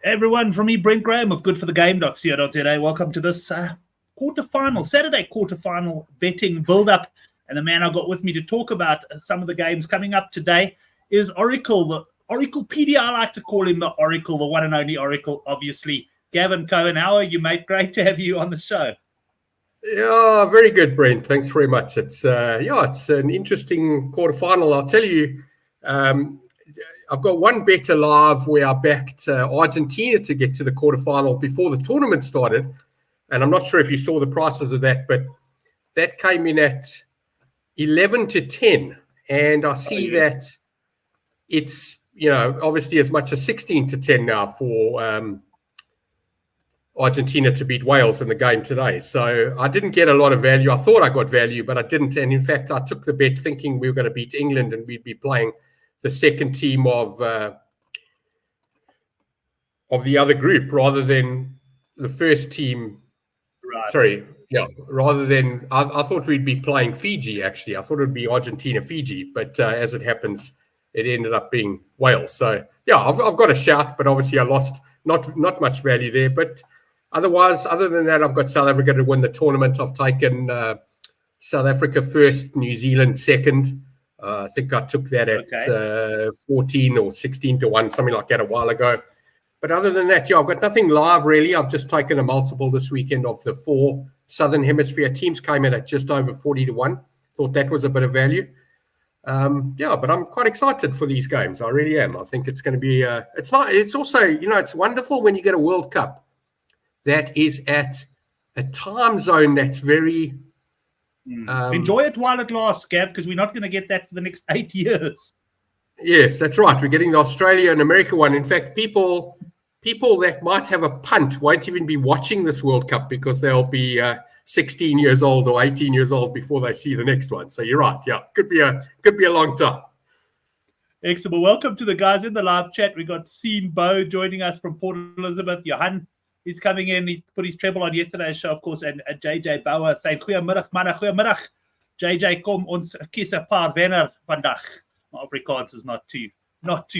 Everyone, from me, Brent Graham of goodforthegame.co.za. Welcome to this Saturday quarterfinal betting build-up. And the man I got with me to talk about some of the games coming up today is Oracle, the Oraclepedia. I like to call him the Oracle, the one and only Oracle, obviously. Gavin Cohen, how are you, mate? Great to have you on the show. Yeah, very good, Brent. Thanks very much. It's an interesting quarterfinal. I'll tell you, I've got one bet alive where I backed Argentina to get to the quarterfinal before the tournament started. And I'm not sure if you saw the prices of that, but that came in at 11-10. And I see that it's, obviously as much as 16-10 now for Argentina to beat Wales in the game today. So I didn't get a lot of value. I thought I got value, but I didn't. And in fact, I took the bet thinking we were going to beat England and we'd be playing the second team of the other group rather than the first team. Right. Sorry, rather than I thought we'd be playing Fiji. Actually, I thought it would be Argentina, Fiji, but as it happens, it ended up being Wales. So I've got a shout, but obviously I lost not much value there. But otherwise, other than that, I've got South Africa to win the tournament. I've taken South Africa first, New Zealand second. I think I took that at 14 or 16-1, something like that a while ago. But other than that, I've got nothing live really. I've just taken a multiple this weekend of the 4 Southern Hemisphere teams. Came in at just over 40-1. Thought that was a bit of value. But I'm quite excited for these games. I really am. I think it's going to be. It's also it's wonderful when you get a World Cup that is at a time zone that's very. Enjoy it while it lasts, Gav, because we're not going to get that for the next 8 years. Yes, that's right. We're getting the Australia and America one. In fact, people that might have a punt won't even be watching this World Cup because they'll be 16 years old or 18 years old before they see the next one. So you're right. Yeah, could be a long time. Excellent. Well, welcome to the guys in the live chat. We got Sean Bow joining us from Port Elizabeth. Johan. He's coming in. He put his treble on yesterday's show, of course, and JJ Bauer saying, Goeiemiddag, manne, goeiemiddag. JJ, kom ons kies 'n paar wenner vandag. My Afrikaans is not too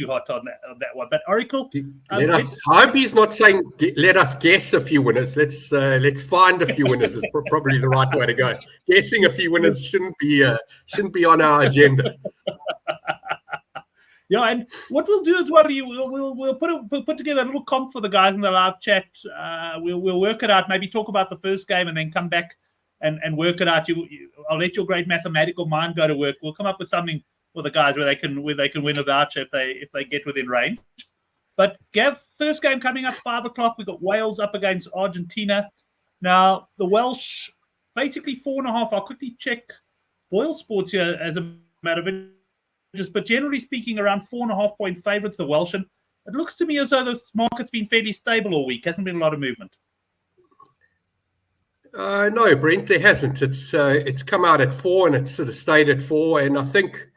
hot on that one. But Oracle, I hope he's not saying let us guess a few winners. Let's find a few winners is probably the right way to go. Guessing a few winners shouldn't be on our agenda. Yeah, and what we'll do is we'll put together a little comp for the guys in the live chat. We'll work it out. Maybe talk about the first game and then come back and work it out. I'll let your great mathematical mind go to work. We'll come up with something for the guys where they can win a voucher if they get within range. But Gav, first game coming up 5:00. We've got Wales up against Argentina. Now the Welsh basically 4.5. I'll quickly check Boyle Sports here as a matter of interest. But generally speaking, around 4.5 point favourites, the Welsh. And it looks to me as though the market's been fairly stable all week. Hasn't been a lot of movement. No, Brent, there hasn't. It's come out at 4 and it's sort of stayed at 4. And I think,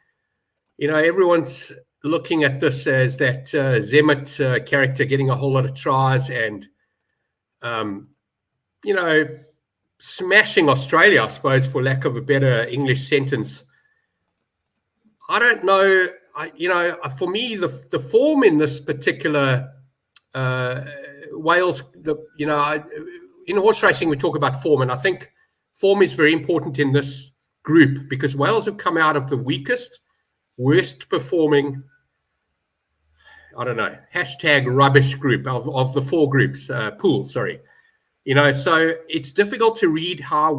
everyone's looking at this as that Zemmet character getting a whole lot of tries and, smashing Australia, I suppose, for lack of a better English sentence. I don't know. For me, the form in this particular Wales, in horse racing, we talk about form, and I think form is very important in this group because Wales have come out of the weakest, worst performing, #rubbish group of the 4 groups, pool, sorry. So it's difficult to read how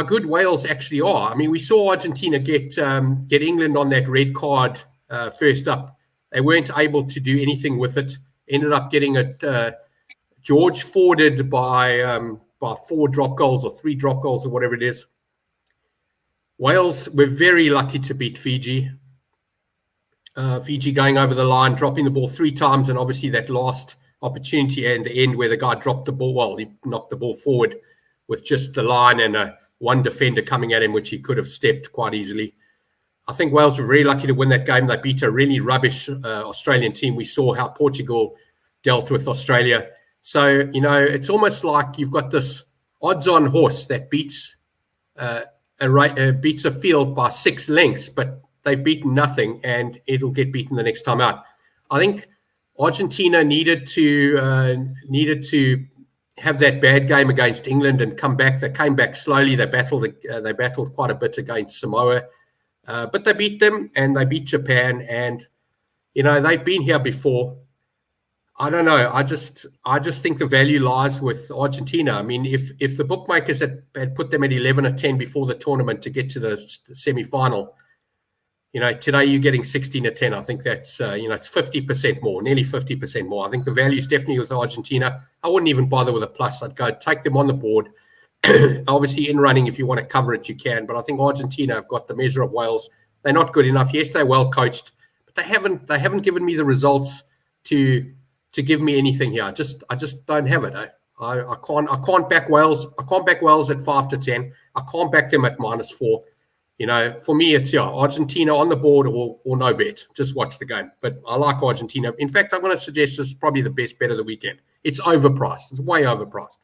good Wales actually are. I mean, we saw Argentina get England on that red card first up. They weren't able to do anything with it. Ended up getting it George forwarded by 4 drop goals or 3 drop goals or whatever it is. Wales were very lucky to beat Fiji. Fiji going over the line, dropping the ball 3 times, and obviously that last opportunity at the end where the guy dropped the ball. Well, he knocked the ball forward with just the line and one defender coming at him, which he could have stepped quite easily. I think Wales were very lucky to win that game. They beat a really rubbish Australian team. We saw how Portugal dealt with Australia. So, it's almost like you've got this odds-on horse that beats a field by 6 lengths, but they've beaten nothing, and it'll get beaten the next time out. I think Argentina needed to have that bad game against England and come back. They came back slowly. They battled quite a bit against Samoa, but they beat them and they beat Japan. And they've been here before. I don't know. I just think the value lies with Argentina. I mean, if the bookmakers had put them at 11 or 10 before the tournament to get to the semi-final, today you're getting 16 or 10. I think that's, it's 50% more, nearly 50% more. I think the value is definitely with Argentina. I wouldn't even bother with a plus. I'd go take them on the board. Obviously, in running, if you want to cover it, you can. But I think Argentina have got the measure of Wales. They're not good enough. Yes, they're well coached, but they haven't given me the results to give me anything here. I just don't have it. I can't back Wales. I can't back Wales at 5 to 10. I can't back them at -4. For me, it's Argentina on the board or no bet. Just watch the game. But I like Argentina. In fact, I'm going to suggest this is probably the best bet of the weekend. It's overpriced. It's way overpriced.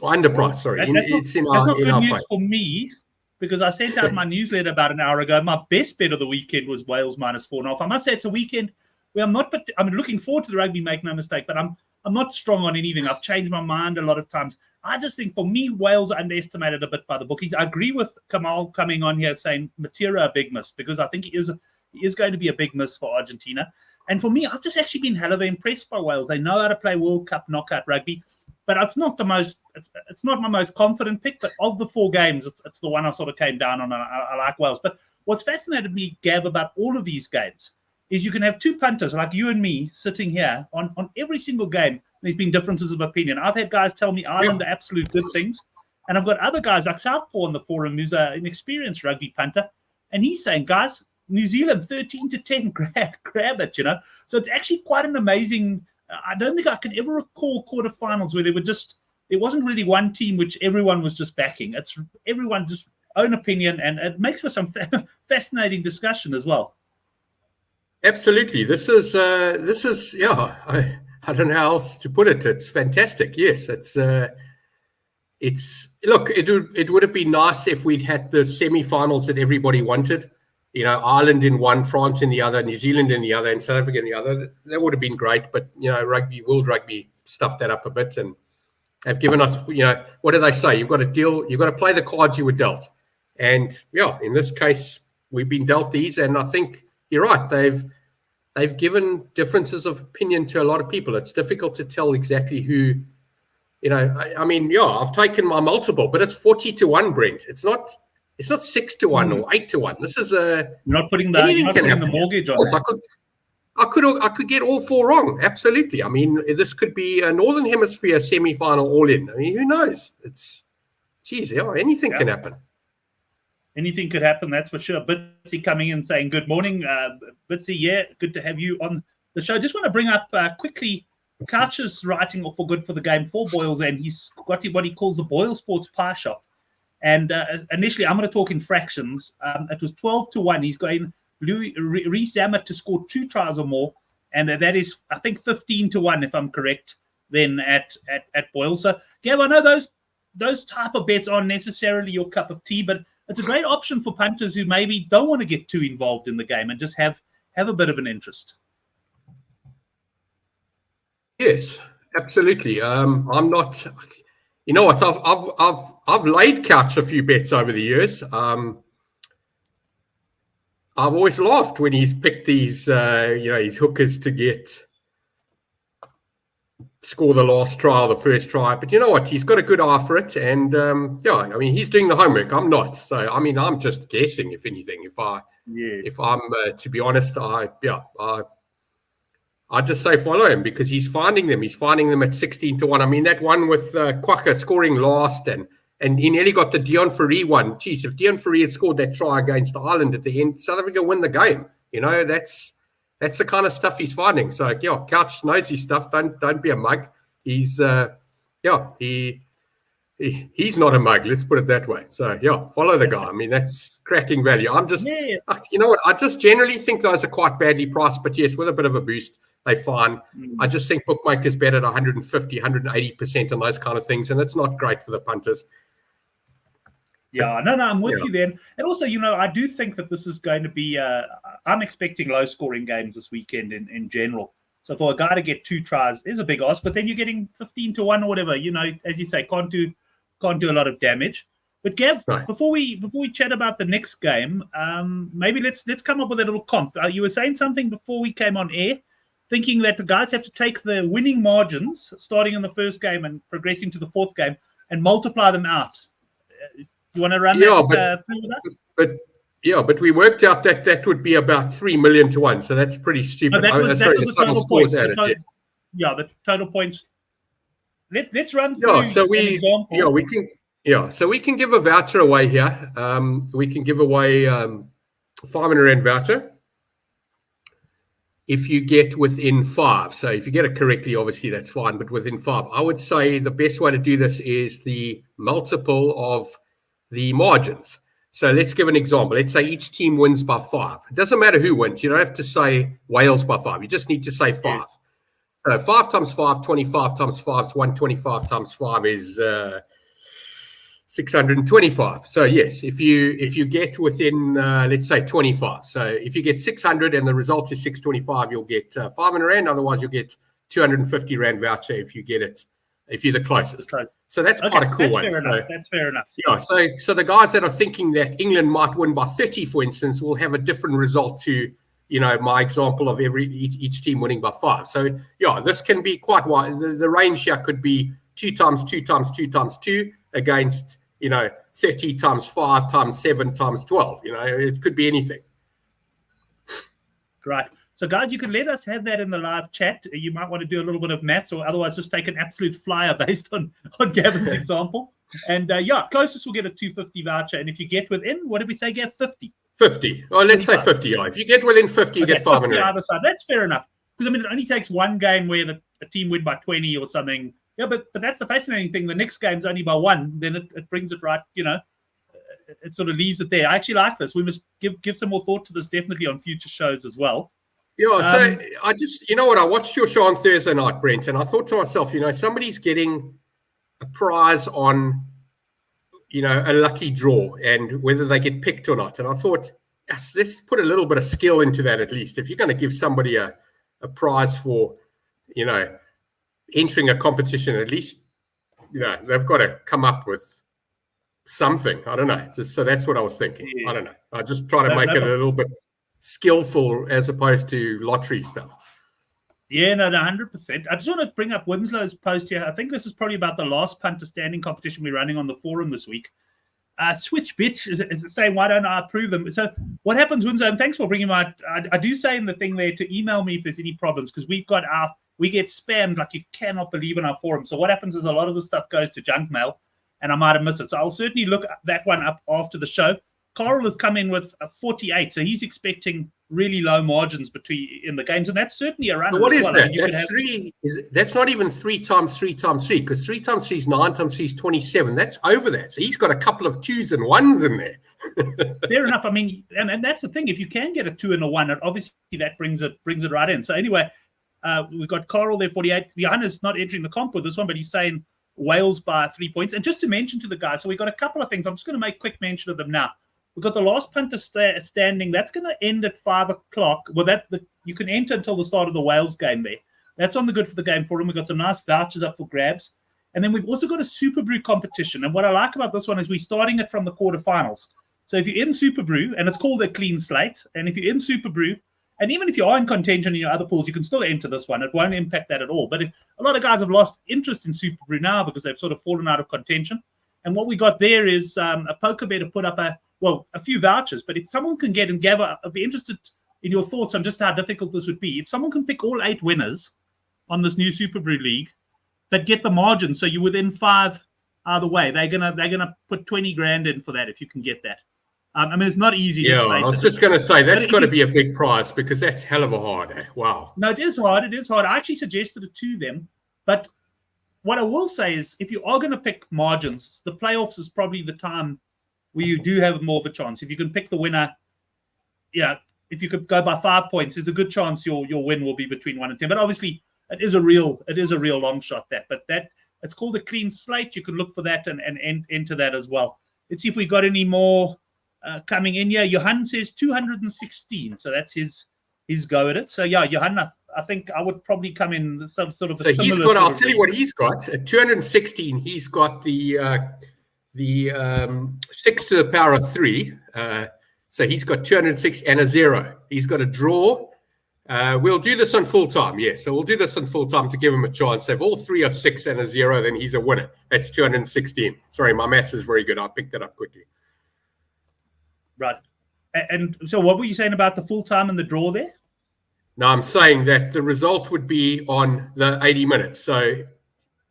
Or underpriced, sorry. That's not good news for me, because I sent out my newsletter about an hour ago. My best bet of the weekend was Wales -4.5. I must say it's a weekend where I'm looking forward to the rugby, make no mistake, but I'm not strong on anything. I've changed my mind a lot of times. I just think, for me, Wales are underestimated a bit by the bookies. I agree with Kamal coming on here saying Matera a big miss, because I think he is going to be a big miss for Argentina. And for me, I've just actually been hell of impressed by Wales. They know how to play World Cup knockout rugby, but it's not my most confident pick. But of the 4 games, it's the one I sort of came down on. I like Wales. But what's fascinated me, Gav, about all of these games is you can have 2 punters like you and me sitting here on every single game. There's been differences of opinion. I've had guys tell me Ireland are absolute good things, and I've got other guys like Southpaw on the forum who's an experienced rugby punter, and he's saying, guys, New Zealand 13 to 10, grab it, So it's actually quite an amazing. I don't think I can ever recall quarterfinals where there wasn't really one team which everyone was just backing. It's everyone just own opinion, and it makes for some fascinating discussion as well. Absolutely. This is I don't know how else to put it. It's fantastic. Yes, it's look, it would have been nice if we'd had the semi-finals that everybody wanted. Ireland in one, France in the other, New Zealand in the other, and South Africa in the other. That would have been great. But World Rugby stuffed that up a bit, and have given us, what do they say? You've got to deal. You've got to play the cards you were dealt. And in this case, we've been dealt these, and I think you're right. They've given differences of opinion to a lot of people. It's difficult to tell exactly who, I've taken my multiple, but it's 40 to 1, Brent. It's not 6 to 1 or 8 to 1. This is you're not putting the mortgage on. I could get all 4 wrong. Absolutely. I mean, this could be a Northern Hemisphere semi-final all in. I mean, who knows? Anything can happen. Anything could happen, that's for sure. Bitsy coming in saying, good morning. Bitsy, good to have you on the show. Just want to bring up quickly, Couch's writing for Good for the Game for Boyles, and he's got what he calls the Boyle Sports Pie Shop. And initially, I'm going to talk in fractions. It was 12 to 1. He's going Reece Zammit to score 2 tries or more, and that is, I think, 15 to 1, if I'm correct, then at Boyle. So, Gav, I know those type of bets aren't necessarily your cup of tea, but it's a great option for punters who maybe don't want to get too involved in the game and just have a bit of an interest. Yes, absolutely. I'm not. You know what? I've laid Couch a few bets over the years. I've always laughed when he's picked these, his hookers to score the last try or the first try. But you know what? He's got a good eye for it, and he's doing the homework. I'm not. So I'm just guessing. If anything, if I'm to be honest, I just say follow him because he's finding them. He's finding them at 16 to 1. I mean, that one with Quacker scoring last and he nearly got the Dion Fourie one. Jeez, if Dion Fourie had scored that try against Ireland at the end, South Africa win the game. That's the kind of stuff he's finding. So, Couch knows his stuff. Don't be a mug. He's he's not a mug. Let's put it that way. So, follow the guy. I mean, that's cracking value. I'm just, you know what? I just generally think those are quite badly priced, but yes, with a bit of a boost, they're fine. I just think bookmakers bet at 150, 180% on those kind of things, and it's not great for the punters. Yeah, no, I'm with you then. And also, I do think that this is going to be, I'm expecting low-scoring games this weekend in general. So for a guy to get 2 tries is a big ask, but then you're getting 15-1 or whatever. As you say, can't do a lot of damage. But Gav, Right. before we chat about the next game, maybe let's come up with a little comp. You were saying something before we came on air, thinking that the guys have to take the winning margins starting in the first game and progressing to the fourth game and multiply them out. You want to run that through with us? But we worked out that would be about 3 million to 1. So that's pretty stupid. That was the total points. The total points. Let's run through an example. So we can give a voucher away here. We can give away 500 Rand voucher if you get within 5. So if you get it correctly, obviously that's fine, but within 5. I would say the best way to do this is the multiple of the margins. So let's give an example. Let's say each team wins by 5. It doesn't matter who wins. You don't have to say Wales by 5. You just need to say 5. Yes. So 5 times 5, 25 times 5 is 125 times 5 is 625. So yes, if you get within let's say 25. So if you get 600 and the result is 625, you'll get 500 Rand. Otherwise, you'll get 250 Rand voucher if you get it. If you're the closest. So that's quite a cool one. That's fair enough. Yeah. So the guys that are thinking that England might win by 30, for instance, will have a different result to, my example of each team winning by 5. So yeah, this can be quite wide. The range here could be 2 times 2 times 2 times 2 against, 30 times 5 times 7 times 12. It could be anything. Right. So, guys, you can let us have that in the live chat. You might want to do a little bit of maths, or otherwise just take an absolute flyer based on Gavin's example. And, closest will get a 250 voucher. And if you get within, what did we say, Gav? 50? 50. Oh, let's 25. Say 50. Yeah. If you get within 50, you get 500. Either side. That's fair enough. Because, it only takes one game where a team win by 20 or something. Yeah, but that's the fascinating thing. The next game's only by 1. Then it brings it right, it sort of leaves it there. I actually like this. We must give some more thought to this definitely on future shows as well. Yeah, so I just, I watched your show on Thursday night, Brent, and I thought to myself, somebody's getting a prize on, a lucky draw and whether they get picked or not. And I thought, yes, let's put a little bit of skill into that at least. If you're going to give somebody a prize for, entering a competition, at least, they've got to come up with something. I don't know. So that's what I was thinking. Yeah. I don't know. I just try to make it a little bit skillful as opposed to lottery stuff. Yeah, no, 100%. I just want to bring up Winslow's post here. I think this is probably about the last punter standing competition we're running on the forum this week. Switch bitch is saying, why don't I approve them? So what happens, Winslow, and thanks for bringing my, I do say in the thing there to email me if there's any problems, because we get spammed like you cannot believe in our forum. So what happens is a lot of the stuff goes to junk mail and I might have missed it. So I'll certainly look that one up after the show. Carl has come in with a 48, so he's expecting really low margins in the games, and that's certainly a run. But what is that? That's 3. That's not even 3 times 3 times 3, because 3 times 3 is 9 times 3 is 27. That's over that. So he's got a couple of 2s and 1s in there. Fair enough. I mean, and that's the thing. If you can get a 2 and a 1, obviously that brings it right in. So anyway, we've got Carl there, 48. Johanna's not entering the comp with this one, but he's saying Wales by 3 points. And just to mention to the guys, so we've got a couple of things. I'm just going to make quick mention of them now. We've got the last punter standing. That's going to end at 5 o'clock. Well, you can enter until the start of the Wales game there. That's on the Good for the Game forum. We've got some nice vouchers up for grabs. And then we've also got a Super Brew competition. And what I like about this one is we're starting it from the quarterfinals. So if you're in Super Brew, and it's called a clean slate, and if you're in Super Brew, and even if you are in contention in your other pools, you can still enter this one. It won't impact that at all. But a lot of guys have lost interest in Super Brew now because they've sort of fallen out of contention. And what we got there is a poker bet to put up a few vouchers. But if someone can get, and Gavin, I'd be interested in your thoughts on just how difficult this would be. If someone can pick all 8 winners on this new Super Brew League that get the margin, so you're within 5 either way, they're gonna put 20 grand in for that if you can get that. I mean, it's not easy. Yeah, I was just going to say, that's got to be a big prize because that's hell of a hard. Wow. No, it is hard. It is hard. I actually suggested it to them. But what I will say is if you are going to pick margins, the playoffs is probably the time where you do have more of a chance. If you can pick the winner, if you could go by 5 points, there's a good chance your win will be between 1 and 10. But obviously, it is a real long shot, that. But it's called a clean slate. You can look for that and enter that as well. Let's see if we got any more coming in here. Johan says 216. So that's his his go at it. So yeah, Johanna, I think I would probably come in some sort of. So he's got. I'll tell you what he's got. At 216, he's got the 6 to the power of 3. So he's got 206 and a 0. He's got a draw. We'll do this on full time. Yes, so we'll do this on full time to give him a chance. If all 3 are 6 and a 0, then he's a winner. That's 216. Sorry, my maths is very good. I picked that up quickly. Right. And so what were you saying about the full time and the draw there? No, I'm saying that the result would be on the 80 minutes. So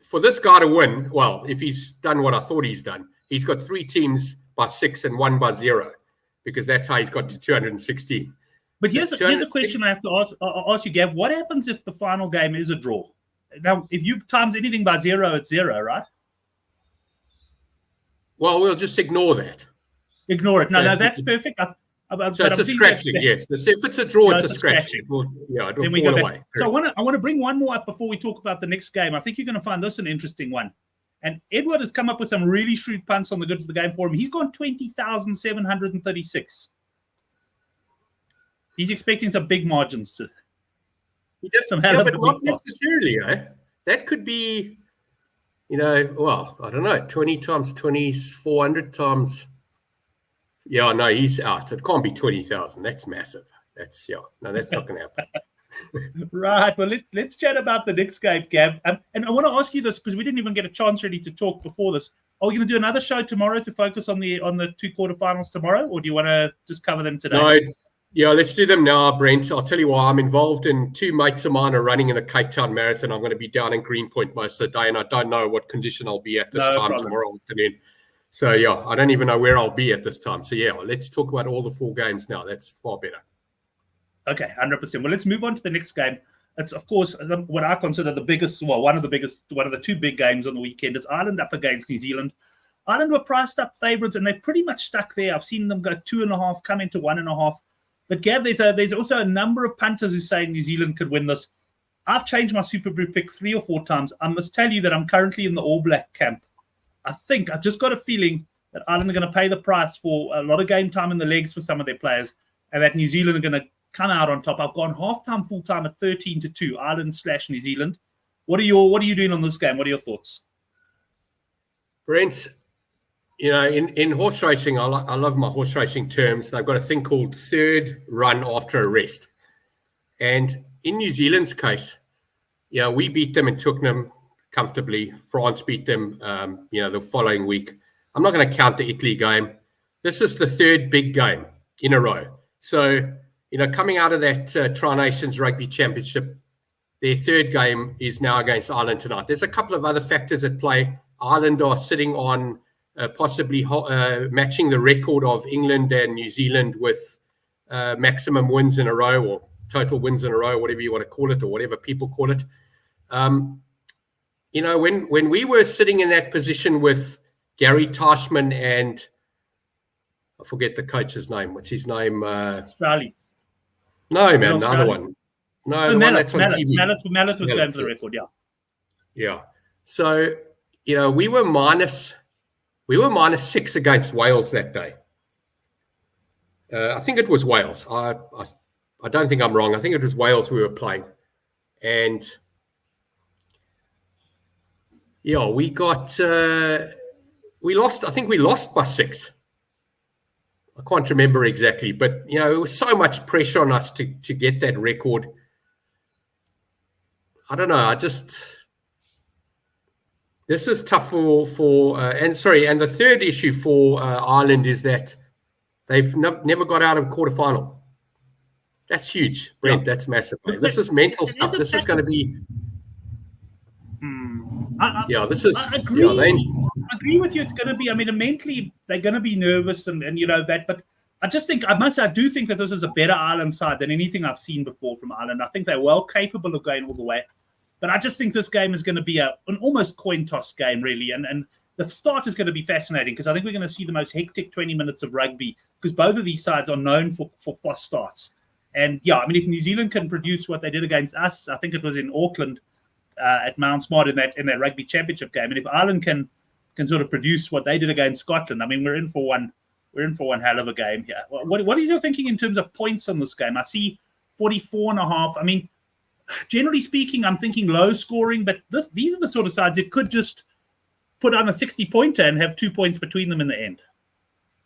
for this guy to win, well, if he's done what I thought he's done, he's got 3 teams by 6 and 1 by 0, because that's how he's got to 216. But here's a question I have to ask you, Gav. What happens if the final game is a draw? Now, if you times anything by 0, it's 0, right? Well, we'll just ignore that. Ignore it. No, that's perfect. So it's a scratching, yes. If it's a draw, it's a scratching. It will fall away. So I want to bring one more up before we talk about the next game. I think you're going to find this an interesting one. And Edward has come up with some really shrewd punts on the good for the game for him. He's gone 20,736. He's expecting some big margins to. But not necessarily, That could be, well, I don't know, 20 times 20 is 400 times. Yeah, no, he's out. It can't be 20,000. That's massive. That's not going to happen. Right. Well, let's chat about the next game, Gav. And I want to ask you this because we didn't even get a chance really to talk before this. Are we going to do another show tomorrow to focus on the 2 quarterfinals tomorrow, or do you want to just cover them today? No, yeah, let's do them now, Brent. I'll tell you why. I'm involved in 2 mates of mine are running in the Cape Town Marathon. I'm going to be down in Greenpoint most of the day, and I don't know what condition I'll be at this time tomorrow afternoon. So, yeah, I don't even know where I'll be at this time. So, yeah, let's talk about all the 4 games now. That's far better. Okay, 100%. Well, let's move on to the next game. It's, of course, what I consider the biggest, one of the 2 big games on the weekend. It's Ireland up against New Zealand. Ireland were priced up favourites, and they're pretty much stuck there. I've seen them go 2.5, come into 1.5. But, Gav, there's also a number of punters who say New Zealand could win this. I've changed my Super Brew pick 3 or 4 times. I must tell you that I'm currently in the All Black camp. I've just got a feeling that Ireland are going to pay the price for a lot of game time in the legs for some of their players, and that New Zealand are going to come out on top. I've gone half-time, full-time at 13-2, Ireland/New Zealand. What are you doing on this game? What are your thoughts? Brent, in horse racing, I love my horse racing terms. They've got a thing called third run after a rest. And in New Zealand's case, we beat them in Twickenham comfortably. France beat them, the following week. I'm not going to count the Italy game. This is the 3rd big game in a row. So, coming out of that Tri-Nations Rugby Championship, their 3rd game is now against Ireland tonight. There's a couple of other factors at play. Ireland are sitting on possibly matching the record of England and New Zealand with maximum wins in a row, or total wins in a row, whatever you want to call it, or whatever people call it. When we were sitting in that position with Gary Teichmann and I forget the coach's name. What's his name? Australia. No, man, the other one. No, the one that's on TV. Mallet was going for the record, yeah. Yeah. So, we were minus 6 against Wales that day. I think it was Wales. I don't think I'm wrong. I think it was Wales we were playing. And yeah, we lost. I think we lost by 6. I can't remember exactly, but it was so much pressure on us to get that record. I don't know. This is tough for and the 3rd issue for Ireland is that they've never got out of quarterfinal. That's huge, Brent. Yeah. That's massive. This is mental stuff. This is going to be. I agree. I agree with you. It's going to be. I mean, mentally, they're going to be nervous, and that. But I do think that this is a better Ireland side than anything I've seen before from Ireland. I think they're well capable of going all the way. But I just think this game is going to be an almost coin toss game, really. And the start is going to be fascinating because I think we're going to see the most hectic 20 minutes of rugby because both of these sides are known for fast starts. And yeah, I mean, if New Zealand can produce what they did against us, I think it was in Auckland. At Mount Smart in that rugby championship game, and if Ireland can sort of produce what they did against Scotland, I mean, we're in for one hell of a game here. What is your thinking in terms of points on this game? I see 44.5. I mean, generally speaking, I'm thinking low scoring, but these are the sort of sides that could just put on a 60-pointer and have 2 points between them in the end.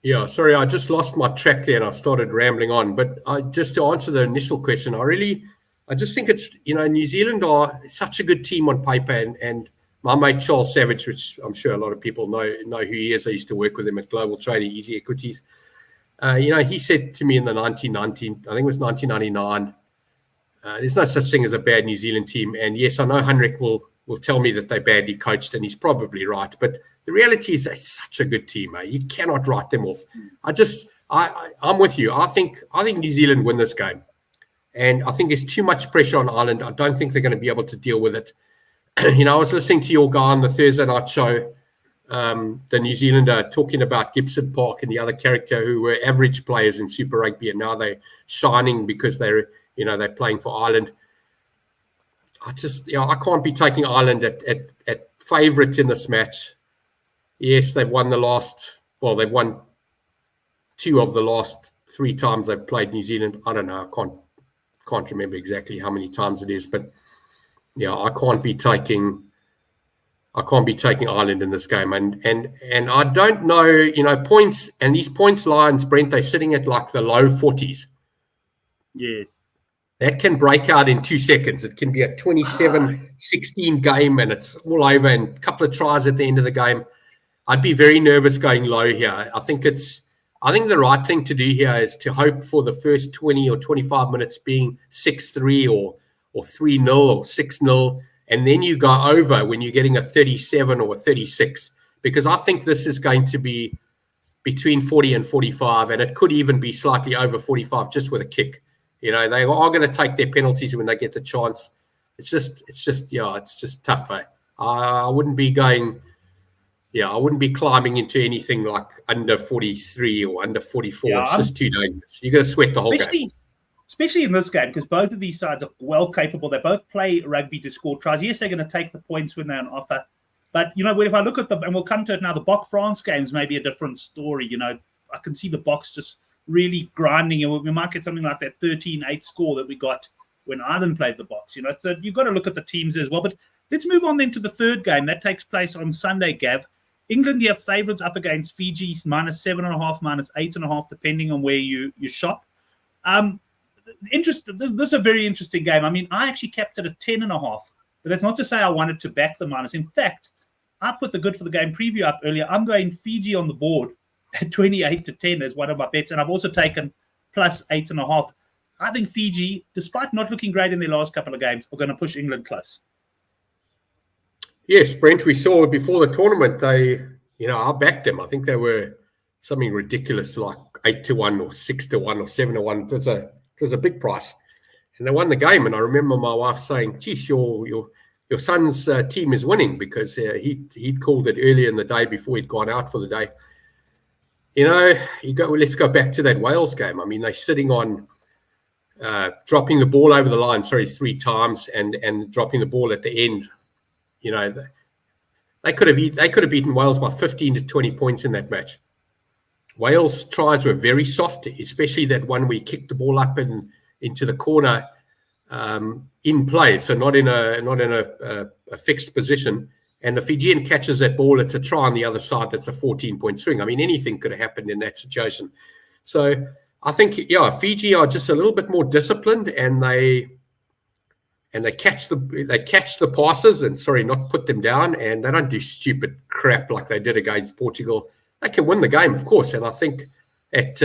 Yeah, sorry, I just lost my track there and I started rambling on. But just to answer the initial question, I just think it's, New Zealand are such a good team on paper, and my mate Charles Savage, which I'm sure a lot of people know who he is. I used to work with him at Global Trading, Easy Equities. He said to me in the 1990, I think it was 1999, there's no such thing as a bad New Zealand team. And yes, I know Henrik will tell me that they're badly coached, and he's probably right. But the reality is they're such a good team. You cannot write them off. I'm with you. I think New Zealand win this game. And I think there's too much pressure on Ireland. I don't think they're going to be able to deal with it. I was listening to your guy on the Thursday night show, the New Zealander, talking about Gibson Park and the other character who were average players in Super Rugby, and now they're shining because they're playing for Ireland. I can't be taking Ireland at favourites in this match. Yes, they've won they've won 2 of the last 3 times they've played New Zealand. I don't know. I can't remember exactly how many times it is, but yeah, I can't be taking Ireland in this game, and I don't know, points, and these points lines, Brent, they're sitting at like the low 40s. Yes. That can break out in 2 seconds. It can be a 27-16 game, and it's all over, and a couple of tries at the end of the game. I'd be very nervous going low here. I think the right thing to do here is to hope for the first 20 or 25 minutes being 6-3 or 3-0 or 6-0, and then you go over when you're getting a 37 or a 36, because I think this is going to be between 40 and 45, and it could even be slightly over 45 just with a kick. They are going to take their penalties when they get the chance. It's just tough. I wouldn't be climbing into anything like under 43 or under 44. Yeah, it's just too dangerous. You're going to sweat the whole game. Especially in this game, because both of these sides are well capable. They both play rugby to score tries. Yes, they're going to take the points when they're on offer. But, if I look at and we'll come to it now, the Bok-France games may be a different story. I can see the Boks just really grinding. And we might get something like that 13-8 score that we got when Ireland played the Boks. So you've got to look at the teams as well. But let's move on then to the third game. That takes place on Sunday, Gav. England here favourites up against Fiji, -7.5, -8.5, depending on where you shop. This is a very interesting game. I mean, I actually kept it at 10.5, but that's not to say I wanted to back the minus. In fact, I put the good for the game preview up earlier. I'm going Fiji on the board at 28-10 as one of my bets, and I've also taken +8.5. I think Fiji, despite not looking great in their last couple of games, are going to push England close. Yes, Brent, we saw before the tournament, I backed them. I think they were something ridiculous like 8-1 or 6-1 or 7-1. It was a big price, and they won the game. And I remember my wife saying, "Geez, your son's team is winning," because he'd called it earlier in the day before he'd gone out for the day. Let's go back to that Wales game. I mean, they're sitting on dropping the ball over the line, 3 times, and dropping the ball at the end. They could have beaten Wales by 15 to 20 points in that match. Wales' tries were very soft, especially that one where he kicked the ball up and into the corner in play, so not in a fixed position. And the Fijian catches that ball. It's a try on the other side. That's a 14-point swing. I mean, anything could have happened in that situation. So I think, Fiji are just a little bit more disciplined, and they catch the passes and not put them down, and they don't do stupid crap like they did against Portugal. They can win the game, of course, and I think at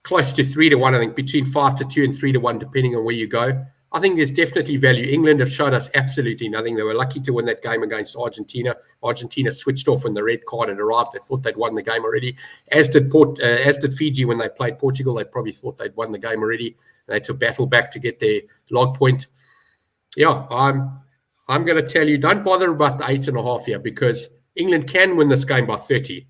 close to 3-1, I think between 5-2 and 3-1, depending on where you go, I think there's definitely value. England have shown us absolutely nothing. They were lucky to win that game against Argentina. Argentina switched off when the red card had arrived. They thought they'd won the game already, as did Fiji when they played Portugal. They probably thought they'd won the game already. They had to battle back to get their log point. Yeah, I'm going to tell you, don't bother about the 8.5 here, because England can win this game by 30.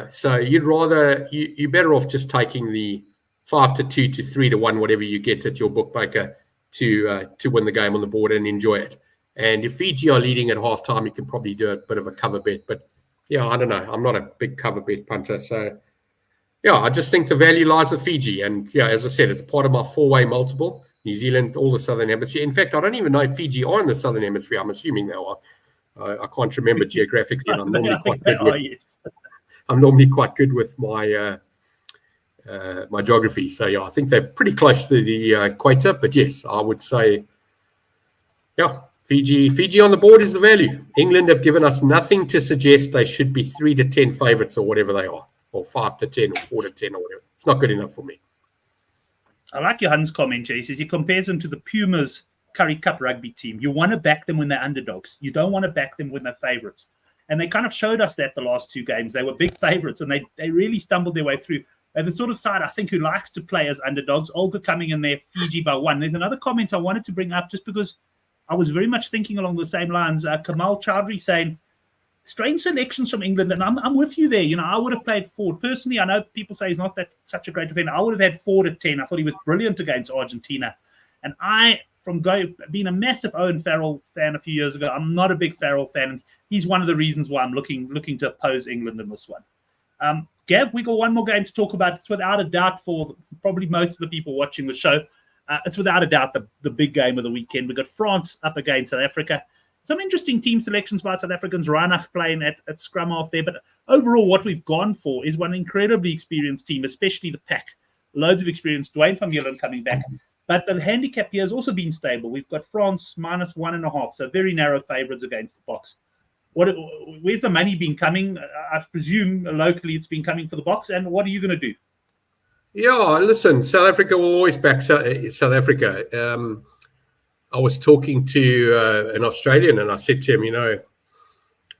So you're better off just taking the 5-2 to 3-1, whatever you get at your bookmaker, to win the game on the board and enjoy it. And if Fiji are leading at halftime, you can probably do a bit of a cover bet. But yeah, I don't know. I'm not a big cover bet punter, so Yeah, I just think the value lies with Fiji. And yeah, as I said, it's part of my four-way multiple. New Zealand, all the Southern Hemisphere. In fact, I don't even know if Fiji are in the Southern Hemisphere. I'm assuming they are. I can't remember geographically, and I'm normally quite good with. Yes. I'm normally quite good with my my geography. So yeah, I think they're pretty close to the equator. But yes, I would say, yeah, Fiji on the board is the value. England have given us nothing to suggest they should be 3 to 10 favourites or whatever they are, or 5 to 10 or 4 to 10 or whatever. It's not good enough for me. I like Johan's comment here. He says he compares them to the Pumas Currie Cup rugby team. You want to back them when they're underdogs. You don't want to back them when they're favourites. And they kind of showed us that the last two games. They were big favourites, and they really stumbled their way through. They're the sort of side, I think, who likes to play as underdogs. Olga coming in there, Fiji by 1. There's another comment I wanted to bring up just because I was very much thinking along the same lines. Kamal Chowdhury saying, strange selections from England, and I'm with you there. You know, I would have played Ford. Personally, I know people say he's not that such a great defender. I would have had Ford at 10. I thought he was brilliant against Argentina. And from being a massive Owen Farrell fan a few years ago, I'm not a big Farrell fan. And he's one of the reasons why I'm looking to oppose England in this one. Gav, we got one more game to talk about. It's without a doubt for probably most of the people watching the show. It's without a doubt the big game of the weekend. We've got France up against South Africa. Some interesting team selections by South Africans. Reinach playing at scrum half there. But overall, what we've gone for is one incredibly experienced team, especially the pack. Loads of experience. Dwayne van Meulen coming back. But the handicap here has also been stable. We've got France minus 1.5, so very narrow favourites against the box. Where's the money been coming? I presume locally it's been coming for the box. And what are you going to do? Yeah, listen, South Africa will always back South Africa. I was talking to an Australian, and I said to him, you know,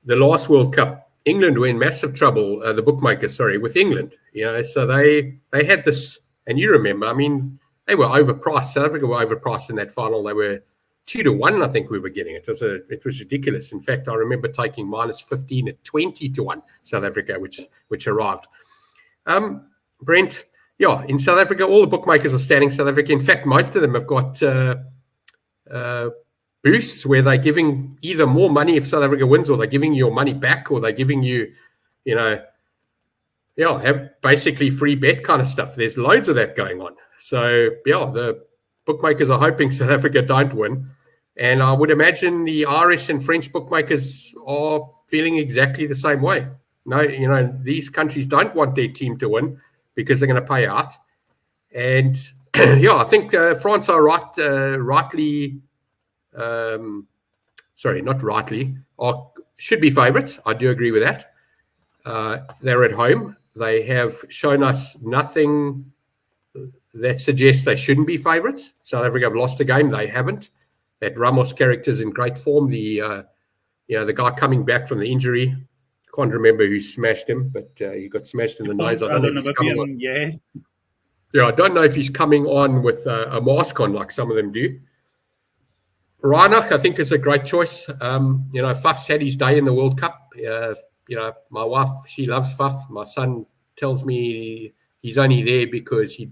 the last World Cup, England were in massive trouble, the bookmakers, with England. You know, so they had this, and you remember, I mean, they were overpriced. South Africa were overpriced in that final. They were 2 to 1, I think we were getting. It was ridiculous. In fact, I remember taking minus 15 at 20 to 1 South Africa, which arrived. Brent, yeah, in South Africa, all the bookmakers are standing South Africa. In fact, most of them have got boosts where they're giving either more money if South Africa wins, or they're giving you your money back, or they're giving you, you know, have basically free bet kind of stuff. There's loads of that going on. So, yeah, the bookmakers are hoping South Africa don't win. And I would imagine the Irish and French bookmakers are feeling exactly the same way. No, you know, these countries don't want their team to win because they're going to pay out. And, yeah, I think France are should be favourites. I do agree with that. They're at home. They have shown us nothing that suggests they shouldn't be favourites. South Africa have lost a game. They haven't. That Ramos character's in great form. The guy coming back from the injury, can't remember who smashed him, but he got smashed in the nose. I don't know if he's coming on. Yeah, I don't know if he's coming on with a mask on like some of them do. Reinach, I think, is a great choice. Faf's had his day in the World Cup. My wife, she loves Faf. My son tells me he's only there because he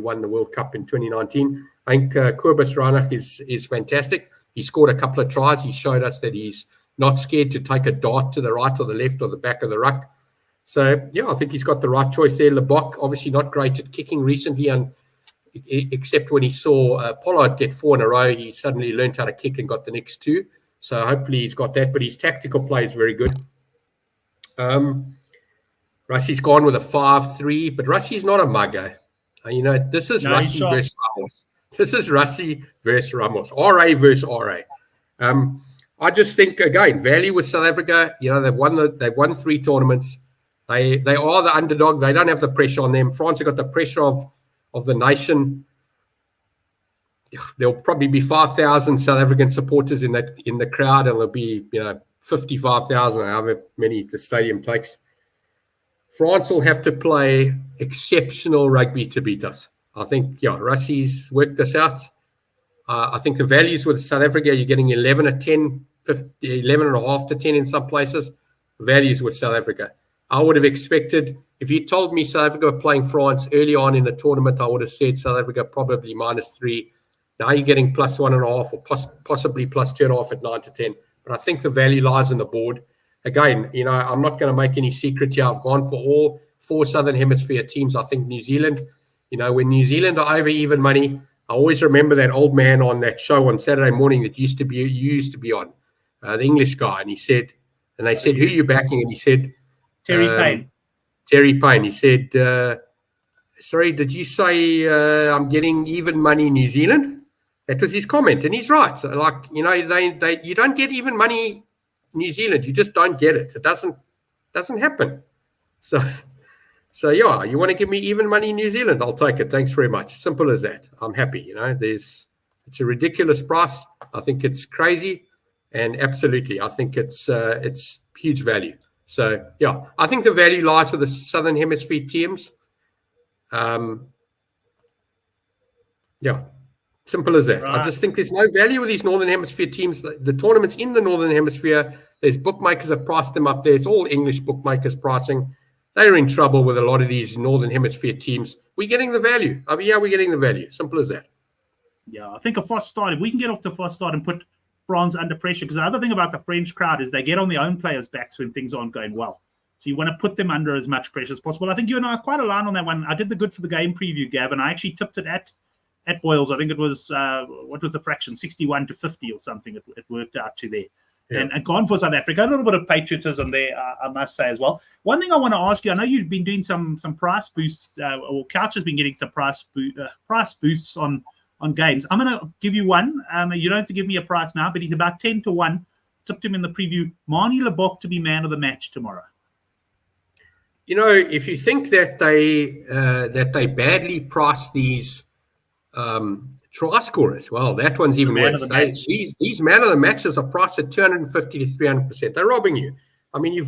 won the World Cup in 2019. I think Kobus Reinach is fantastic. He scored a couple of tries. He showed us that he's not scared to take a dart to the right or the left or the back of the ruck. So, yeah, I think he's got the right choice there. Lebok, obviously not great at kicking recently, and except when he saw Pollard get 4 in a row, he suddenly learned how to kick and got the next 2. So hopefully he's got that. But his tactical play is very good. Russie's gone with a 5-3, but Russie's not a mugger. This is Russie versus Ramos. This is Russie versus Ramos. RA versus RA. I just think, again, value with South Africa. They've won 3 tournaments. They are the underdog. They don't have the pressure on them. France have got the pressure of the nation. There'll probably be 5,000 South African supporters in the crowd, and there'll be 55,000, however many the stadium takes. France will have to play exceptional rugby to beat us. I think, Russie's worked this out. I think the values with South Africa, you're getting 11 at 10, 11.5 to 10 in some places. Values with South Africa. I would have expected, if you told me South Africa were playing France early on in the tournament, I would have said South Africa probably -3. Now you're getting +1.5 or possibly +2.5 at 9 to 10. But I think the value lies in the board. Again, I'm not going to make any secret here. I've gone for all. 4 Southern Hemisphere teams. I think New Zealand, when New Zealand are over even money, I always remember that old man on that show on Saturday morning that you used to be on, the English guy, and they said, who are you backing? And he said, Terry Payne. Terry Payne. He said, sorry, did you say I'm getting even money New Zealand? That was his comment, and he's right. So you don't get even money New Zealand. You just don't get it. It doesn't happen. So yeah, you want to give me even money New Zealand? I'll take it. Thanks very much. Simple as that. I'm happy. It's a ridiculous price. I think it's crazy, and absolutely, I think it's huge value. So yeah, I think the value lies with the Southern Hemisphere teams. Yeah, simple as that. Right. I just think there's no value with these Northern Hemisphere teams. The tournaments in the Northern Hemisphere, there's bookmakers have priced them up there. It's all English bookmakers pricing. They're in trouble with a lot of these Northern Hemisphere teams. We're getting the value. We're getting the value. Simple as that. Yeah, I think a fast start, if we can get off to a fast start and put France under pressure, because the other thing about the French crowd is they get on their own players' backs when things aren't going well. So you want to put them under as much pressure as possible. I think you and I are quite aligned on that one. I did the good for the game preview, Gav, and I actually tipped it at Boyles. I think it was, what was the fraction, 61-50 or something it worked out to there. Yeah. And gone for South Africa. A little bit of patriotism there, I must say as well. One thing I want to ask you, I know you've been doing some price boosts, or Couch has been getting some price boosts on games. I'm going to give you one. You don't have to give me a price now, but he's about 10-1. Tipped him in the preview. Manie Libbok to be man of the match tomorrow. If you think that they badly price these try scorers, well, that one's even worse. These man of the matches are priced at 250 to 300%. They're robbing you. I mean,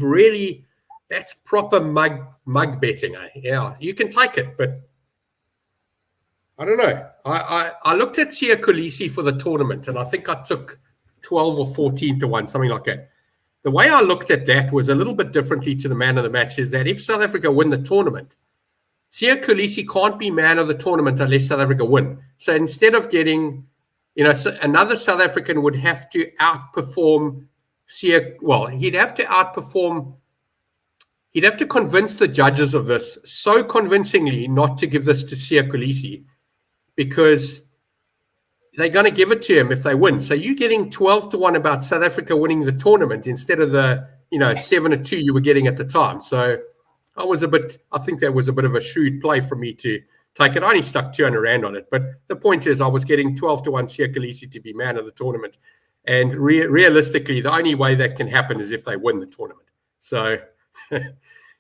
that's proper mug betting. Yeah, you can take it, but I don't know. I looked at Siya Kolisi for the tournament, and I think I took 12 or 14-1, something like that. The way I looked at that was a little bit differently to the man of the match, is that if South Africa win the tournament, Siya Kolisi can't be man of the tournament unless South Africa win. So instead of getting, another South African would have to outperform Siya. Well, he'd have to convince the judges of this so convincingly not to give this to Siya Kolisi, because they're going to give it to him if they win. So you're getting 12-1 about South Africa winning the tournament instead of the 7-2 you were getting at the time. So I think that was a bit of a shrewd play for me to take it. I only stuck 200 Rand on it, but the point is I was getting 12-1 Siya Kolisi to be man of the tournament, and realistically the only way that can happen is if they win the tournament. So I'm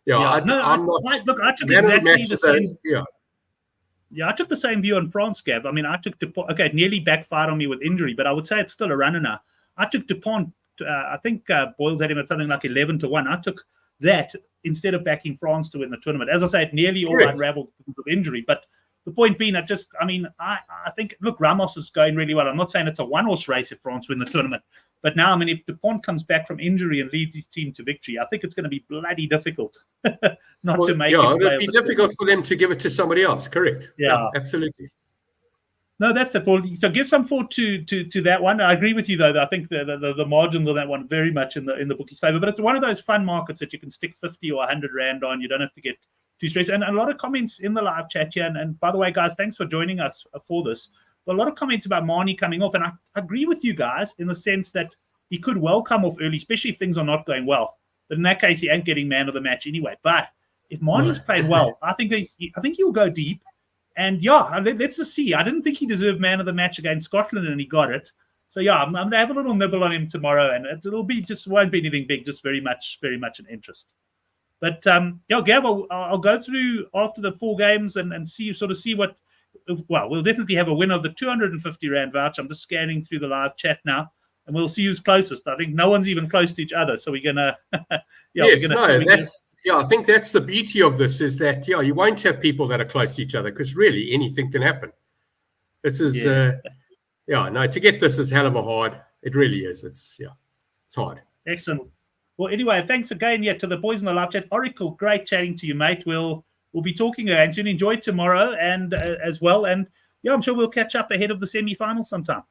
not. I took exactly the same. Yeah, I took the same view on France, Gav. I mean, it nearly backfired on me with injury, but I would say it's still a runner now. I took Dupont. I think Boyles had him at something like 11-1. I took that instead of backing France to win the tournament. As I say, it nearly all unraveled because of injury. But the point being, I think, look, Ramos is going really well. I'm not saying it's a one-horse race if France win the tournament. But now, if Dupont comes back from injury and leads his team to victory, I think it's going to be bloody difficult to make it. Yeah, it'll be difficult for them to give it to somebody else. Correct. Yeah, absolutely. No, that's it, Paul. So give some thought to that one. I agree with you, though. I think the margins on that one very much in the bookies' favor. But it's one of those fun markets that you can stick 50 or 100 Rand on. You don't have to get too stressed. And a lot of comments in the live chat here. And by the way, guys, thanks for joining us for this. But a lot of comments about Manie coming off. And I agree with you guys in the sense that he could well come off early, especially if things are not going well. But in that case, he ain't getting man of the match anyway. But if Manie's played well, I think he'll go deep. And let's just see. I didn't think he deserved man of the match against Scotland, and he got it. So I'm going to have a little nibble on him tomorrow, and it'll be won't be anything big, just very much an interest. But Gav, I'll go through after the 4 games and see what. Well, we'll definitely have a winner of the 250 Rand voucher. I'm just scanning through the live chat now, and we'll see who's closest. I think no one's even close to each other, so we're gonna. I think that's the beauty of this, is that you won't have people that are close to each other, because really anything can happen. This is to get this is hell of a hard. It really is. It's hard. Excellent. Well, anyway, thanks again to the boys in the live chat. Oracle, great chatting to you, mate. We'll be talking again soon. Enjoy tomorrow and as well, and I'm sure we'll catch up ahead of the semi-final sometime.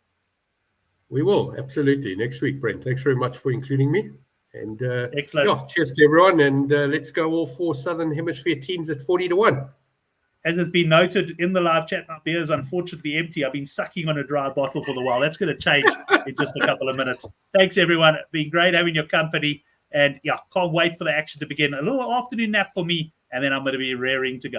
We will, absolutely. Next week, Brent. Thanks very much for including me. And Excellent. yeah, cheers to everyone, and let's go all 4 Southern Hemisphere teams at 40-1. As has been noted in the live chat, my beer is unfortunately empty. I've been sucking on a dry bottle for a while. That's going to change in just a couple of minutes. Thanks, everyone. It's been great having your company. And yeah, can't wait for the action to begin. A little afternoon nap for me, and then I'm going to be raring to go.